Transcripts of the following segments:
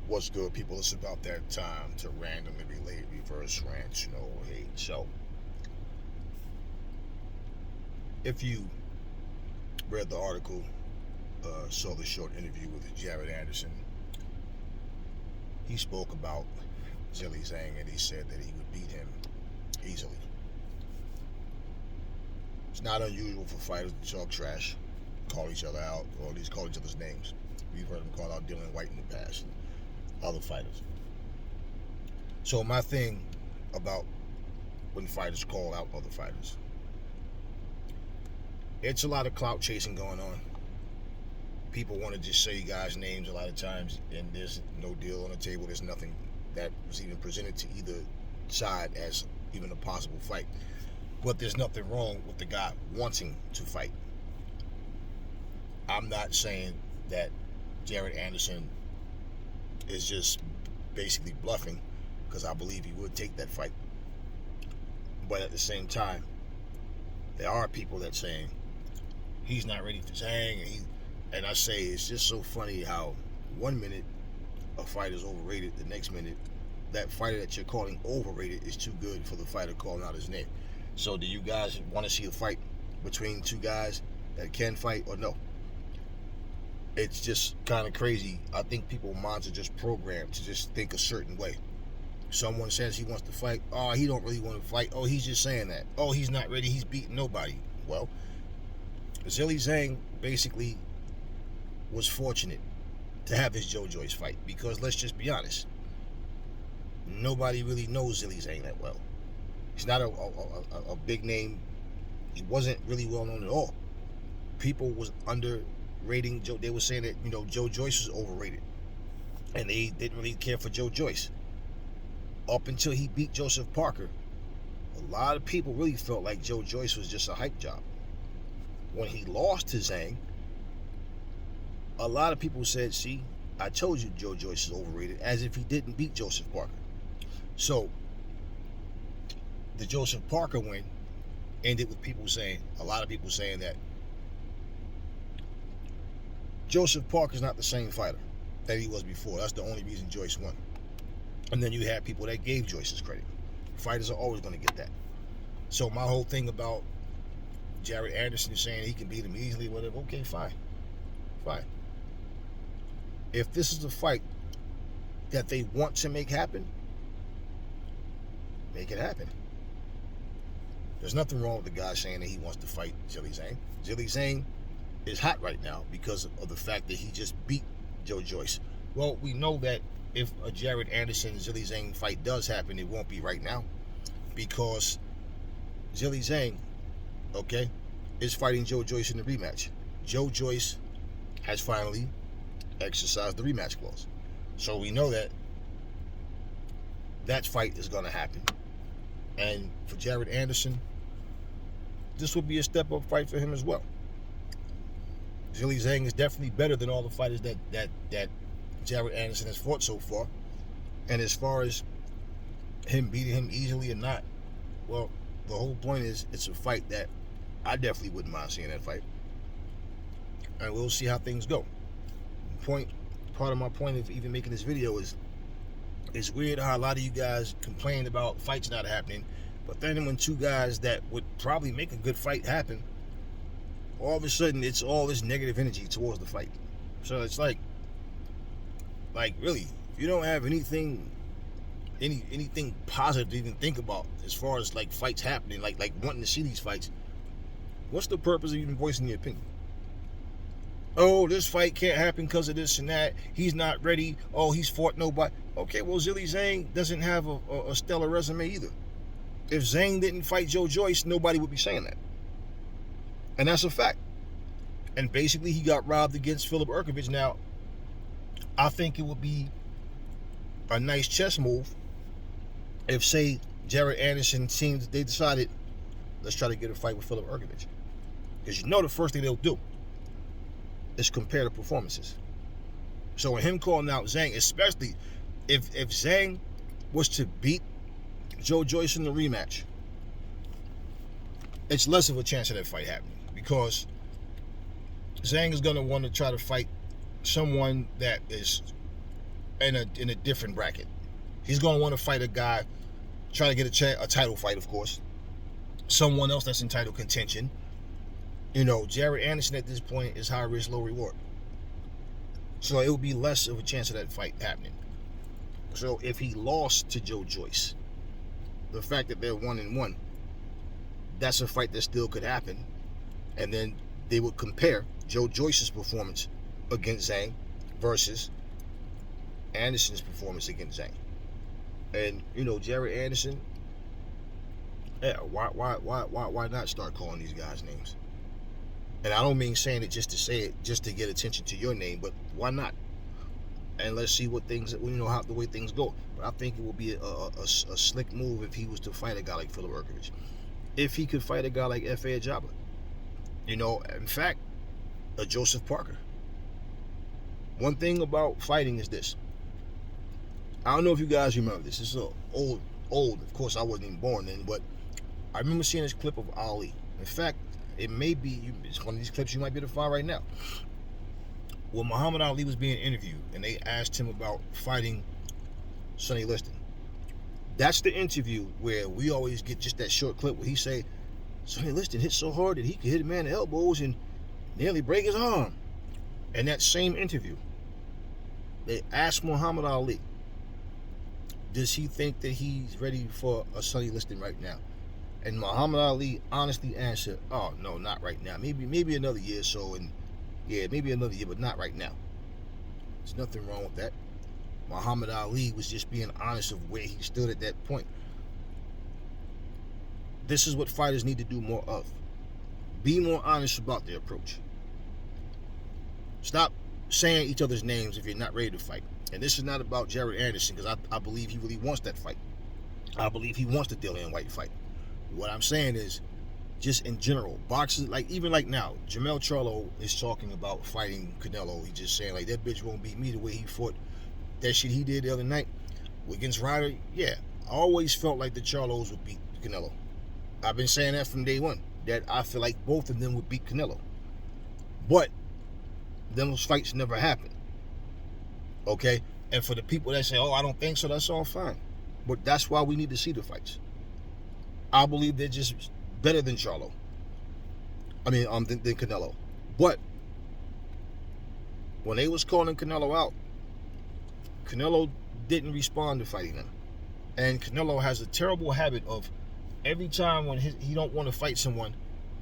What's good, people? It's about that time to randomly relate reverse rants, hate. So, if you read the article, saw the short interview with Jared Anderson, he spoke about Zhilei Zhang and he said that he would beat him easily. It's not unusual for fighters to talk trash, call each other out, or at least call each other's names. We've heard them call out Dylan White in the past, other fighters. So my thing about when fighters call out other fighters, it's a lot of clout chasing going on. People want to just say guys' names a lot of times, and there's no deal on the table. There's nothing that was even presented to either side as even a possible fight. But there's nothing wrong with the guy wanting to fight. I'm not saying that Jared Anderson is just basically bluffing, because I believe he would take that fight. But at the same time, there are people that saying he's not ready for Zhang, and I say it's just so funny how 1 minute a fighter's overrated, the next minute that fighter that you're calling overrated is too good for the fighter calling out his name. So do you guys want to see a fight between two guys that can fight or no? It's just kind of crazy. I think people's minds are just programmed to just think a certain way. Someone says he wants to fight. Oh, he don't really want to fight. Oh, he's just saying that. Oh, he's not ready. He's beating nobody. Well, Zhilei Zhang basically was fortunate to have his Joe Joyce fight, because let's just be honest, nobody really knows Zhilei Zhang that well. He's not a big name. He wasn't really well known at all. People was underrating Joe. They were saying that Joe Joyce was overrated, and they didn't really care for Joe Joyce up until he beat Joseph Parker. A lot of people really felt like Joe Joyce was just a hype job. When he lost to Zhang, a lot of people said, see, I told you Joe Joyce is overrated, as if he didn't beat Joseph Parker. So the Joseph Parker win ended with a lot of people saying that Joseph Parker's not the same fighter that he was before. That's the only reason Joyce won. And then you had people that gave Joyce his credit. Fighters are always going to get that. So my whole thing about Jared Anderson saying he can beat him easily, whatever, okay, fine. If this is a fight that they want to make happen, make it happen. There's nothing wrong with the guy saying that he wants to fight Zhilei Zhang. Zhilei Zhang is hot right now because of the fact that he just beat Joe Joyce. Well, we know that if a Jared Anderson Zhilei Zhang fight does happen, it won't be right now, because Zhilei Zhang, okay, is fighting Joe Joyce in the rematch. Joe Joyce has finally exercised the rematch clause. So we know that fight is going to happen. And for Jared Anderson, this will be a step-up fight for him as well. Zhilei Zhang is definitely better than all the fighters that Jared Anderson has fought so far. And as far as him beating him easily or not, well, the whole point is it's a fight that I definitely wouldn't mind seeing that fight. And we'll see how things go. Part of my point of even making this video is it's weird how a lot of you guys complain about fights not happening, but then when two guys that would probably make a good fight happen, all of a sudden it's all this negative energy towards the fight. So it's like really, if you don't have anything positive to even think about as far as like fights happening, like wanting to see these fights, what's the purpose of even voicing your opinion? Oh, this fight can't happen because of this and that. He's not ready. Oh, he's fought nobody. Okay, well, Zhilei Zhang doesn't have a stellar resume either. If Zhang didn't fight Joe Joyce, nobody would be saying that. And that's a fact. And basically, he got robbed against Filip Urkovich. Now, I think it would be a nice chess move if, say, Jared Anderson teams, they decided, let's try to get a fight with Filip Urkovich. Because the first thing they'll do is compare the performances. So with him calling out Zhang, especially if Zhang was to beat Joe Joyce in the rematch, it's less of a chance of that fight happening, because Zhang is going to want to try to fight someone that is in a different bracket. He's going to want to fight a guy, try to get a title fight, of course. Someone else that's in title contention. Jared Anderson at this point is high risk, low reward. So it would be less of a chance of that fight happening. So if he lost to Joe Joyce, the fact that they're 1-1, that's a fight that still could happen. And then they would compare Joe Joyce's performance against Zhang versus Anderson's performance against Zhang. And Jared Anderson, yeah, why not start calling these guys names? And I don't mean saying it just to say it, just to get attention to your name, but why not? And let's see what things, how the way things go. But I think it will be a slick move if he was to fight a guy like Philip Urkovich. If he could fight a guy like F.A. Ajaba. In fact, a Joseph Parker. One thing about fighting is this. I don't know if you guys remember this. This is old. Of course, I wasn't even born then, but I remember seeing this clip of Ali. In fact, it's one of these clips you might be able to find right now. When Muhammad Ali was being interviewed and they asked him about fighting Sonny Liston. That's the interview where we always get just that short clip where he say, Sonny Liston hit so hard that he could hit a man in the elbows and nearly break his arm. In that same interview, they asked Muhammad Ali, does he think that he's ready for a Sonny Liston right now? And Muhammad Ali honestly answered, oh, no, not right now. Maybe another year or so, and yeah, maybe another year, but not right now. There's nothing wrong with that. Muhammad Ali was just being honest of where he stood at that point. This is what fighters need to do more of. Be more honest about their approach. Stop saying each other's names if you're not ready to fight. And this is not about Jared Anderson, because I believe he really wants that fight. I believe he wants the Dillian White fight. What I'm saying is, just in general, boxers, even now, Jermell Charlo is talking about fighting Canelo. He's just saying, that bitch won't beat me the way he fought that shit he did the other night against Ryder. Yeah, I always felt like the Charlos would beat Canelo. I've been saying that from day one, that I feel like both of them would beat Canelo. But those fights never happened. Okay? And for the people that say, oh, I don't think so, that's all fine. But that's why we need to see the fights. I believe they're just better than Charlo. Than Canelo. But when they was calling Canelo out, Canelo didn't respond to fighting them. And Canelo has a terrible habit of every time when he don't want to fight someone,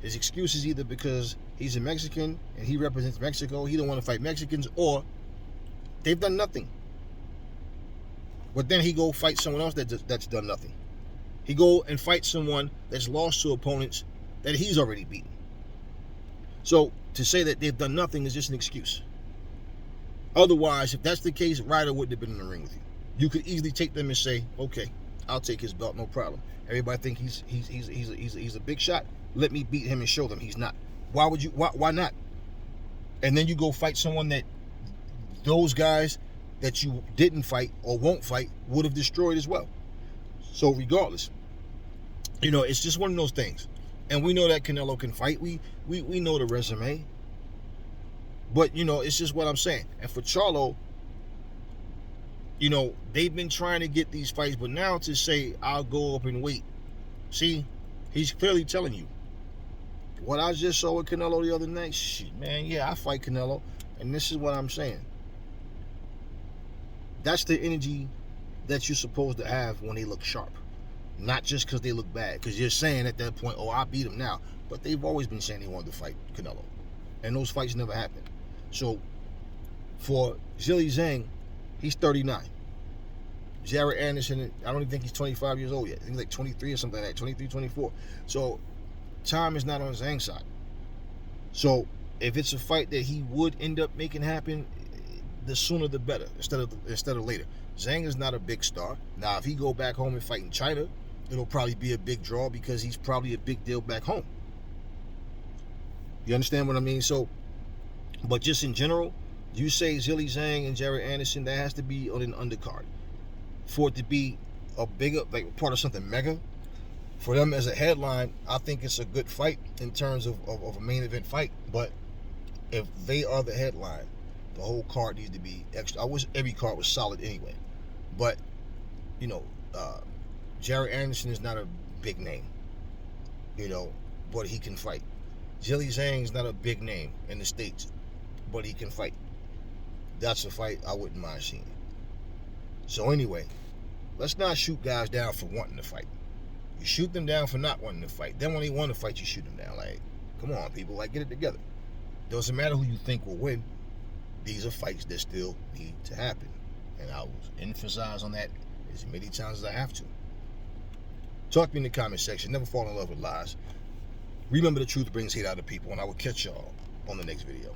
his excuse is either because he's a Mexican and he represents Mexico, he don't want to fight Mexicans, or they've done nothing. But then he go fight someone else that's done nothing. He go and fight someone that's lost to opponents that he's already beaten. So to say that they've done nothing is just an excuse. Otherwise, if that's the case, Ryder wouldn't have been in the ring with you. You could easily take them and say, okay, I'll take his belt, no problem. Everybody think he's a big shot. Let me beat him and show them he's not. Why not? And then you go fight someone that those guys that you didn't fight or won't fight would have destroyed as well. So regardless, it's just one of those things. And we know that Canelo can fight. We know the resume. But, it's just what I'm saying. And for Charlo, they've been trying to get these fights, but now to say, I'll go up and wait. See, he's clearly telling you. What I just saw with Canelo the other night, shit, man, yeah, I fight Canelo. And this is what I'm saying. That's the energy that you're supposed to have when they look sharp. Not just because they look bad. Because you're saying at that point, oh, I beat him now. But they've always been saying they wanted to fight Canelo. And those fights never happened. So, for Zhilei Zhang, he's 39. Jared Anderson, I don't even think he's 25 years old yet. I think he's like 23 or something like that, 23, 24. So, time is not on Zhang's side. So, if it's a fight that he would end up making happen, the sooner the better, instead of later. Zhang is not a big star. Now, if he go back home and fight in China, it'll probably be a big draw because he's probably a big deal back home. You understand what I mean? So, but just in general, you say Zhilei Zhang and Jared Anderson, that has to be on an undercard. For it to be a bigger, like part of something mega, for them as a headline, I think it's a good fight in terms of a main event fight. But if they are the headline, The whole card needs to be extra. I wish every card was solid anyway. But, you know, Jared Anderson is not a big name, you know, but he can fight. Zhilei Zhang is not a big name in the States, but he can fight. That's a fight I wouldn't mind seeing. So anyway, let's not shoot guys down for wanting to fight. You shoot them down for not wanting to fight. Then when they want to fight, you shoot them down. Like, come on, people, like, get it together. Doesn't matter who you think will win. These are fights that still need to happen. And I will emphasize on that as many times as I have to. Talk to me in the comment section. Never fall in love with lies. Remember, the truth brings hate out of people, and I will catch y'all on the next video.